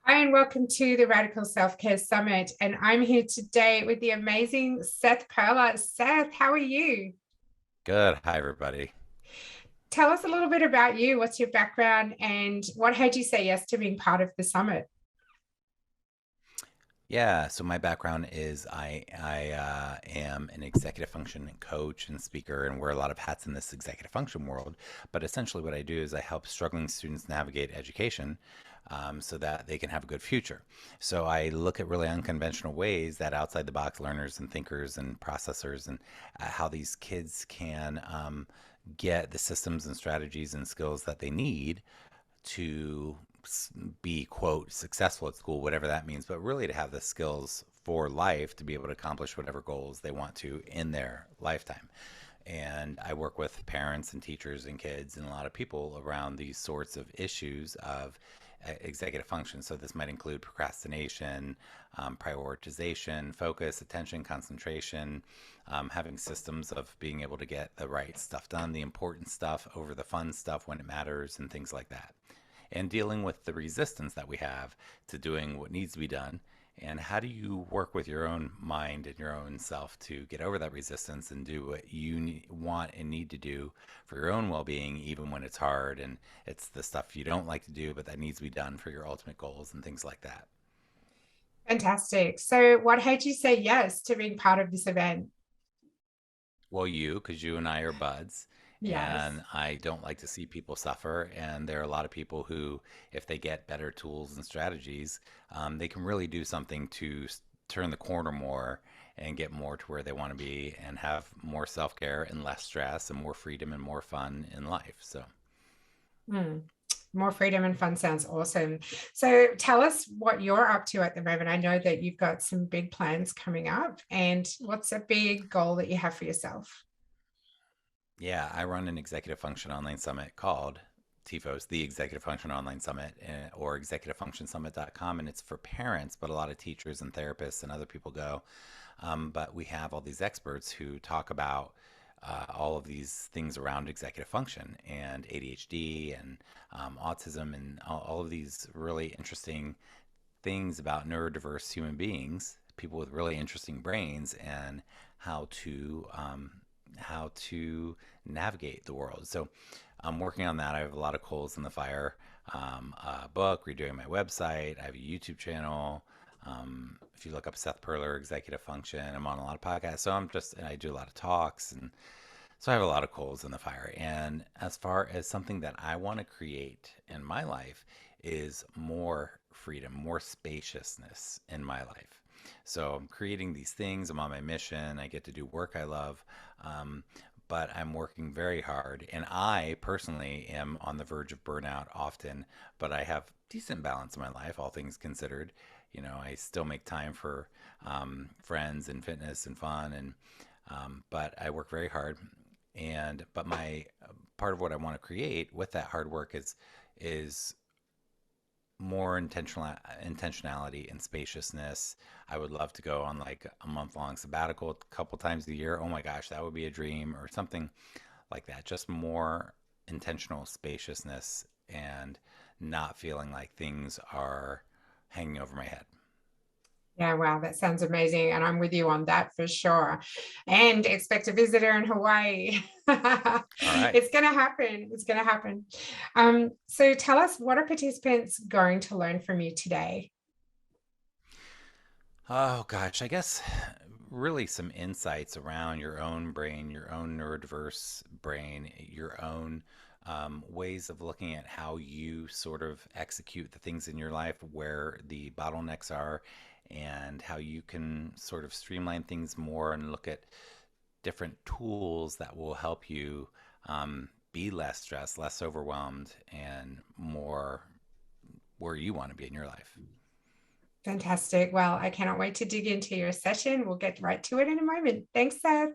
Hi, and welcome to the Radical Self-Care Summit. And I'm here today with the amazing Seth Perler. Seth, how are you? Good. Hi, everybody. Tell us a little bit about you. What's your background and what had you say yes to being part of the summit? Yeah, so my background is I am an executive function coach and speaker and wear a lot of hats in this executive function world. But essentially, what I do is I help struggling students navigate education so that they can have a good future. So I look at really unconventional ways that outside the box learners and thinkers and processors and how these kids can get the systems and strategies and skills that they need to be quote successful at school, whatever that means, but really to have the skills for life to be able to accomplish whatever goals they want to in their lifetime. And I work with parents and teachers and kids and a lot of people around these sorts of issues of executive function. So this might include procrastination, prioritization, focus, attention, concentration, having systems of being able to get the right stuff done, the important stuff over the fun stuff when it matters, and things like that, and dealing with the resistance that we have to doing what needs to be done. And how do you work with your own mind and your own self to get over that resistance and do what you want and need to do for your own well being, even when it's hard and it's the stuff you don't like to do, but that needs to be done for your ultimate goals and things like that? Fantastic. So, what had you say yes to being part of this event? Well, because you and I are buds, Yes. and I don't like to see people suffer. And there are a lot of people who, if they get better tools and strategies, they can really do something to turn the corner more and get more to where they want to be and have more self care and less stress and more freedom and more fun in life. So, Hmm. More freedom and fun sounds awesome. So tell us what you're up to at the moment. I know that you've got some big plans coming up, and what's a big goal that you have for yourself? yeah, I run an executive function online summit called TIFOS, the Executive Function Online Summit, or executivefunctionsummit.com. And it's for parents, but a lot of teachers and therapists and other people go. But we have all these experts who talk about all of these things around executive function and ADHD and autism and all of these really interesting things about neurodiverse human beings, people with really interesting brains, and how to um, how to navigate the world. So I'm working on that. I have a lot of coals in the fire. A book, redoing my website. I have a YouTube channel. If you look up Seth Perler, Executive Function, I'm on a lot of podcasts. So and I do a lot of talks. And so I have a lot of coals in the fire. And as far as something that I want to create in my life is more freedom, more spaciousness in my life. So I'm creating these things. I'm on my mission. I get to do work I love. Um, but I'm working very hard. And I personally am on the verge of burnout often, but I have decent balance in my life, all things considered. I still make time for friends and fitness and fun, and but I work very hard. But my part of what I want to create with that hard work is more intentionality and spaciousness. I would love to go on like a month long sabbatical a couple times a year. Oh my gosh, that would be a dream, or something like that. Just more intentional spaciousness and not feeling like things are hanging over my head. Yeah, wow, that sounds amazing. And I'm with you on that for sure. And expect a visitor in Hawaii. All right. It's going to happen. It's going to happen. So tell us, what are participants going to learn from you today? Oh gosh, I guess really some insights around your own brain, your own neurodiverse brain, your own ways of looking at how you sort of execute the things in your life, where the bottlenecks are, and how you can sort of streamline things more and look at different tools that will help you be less stressed, less overwhelmed, and more where you want to be in your life. Fantastic. Well, I cannot wait to dig into your session. We'll get right to it in a moment. Thanks, Seth.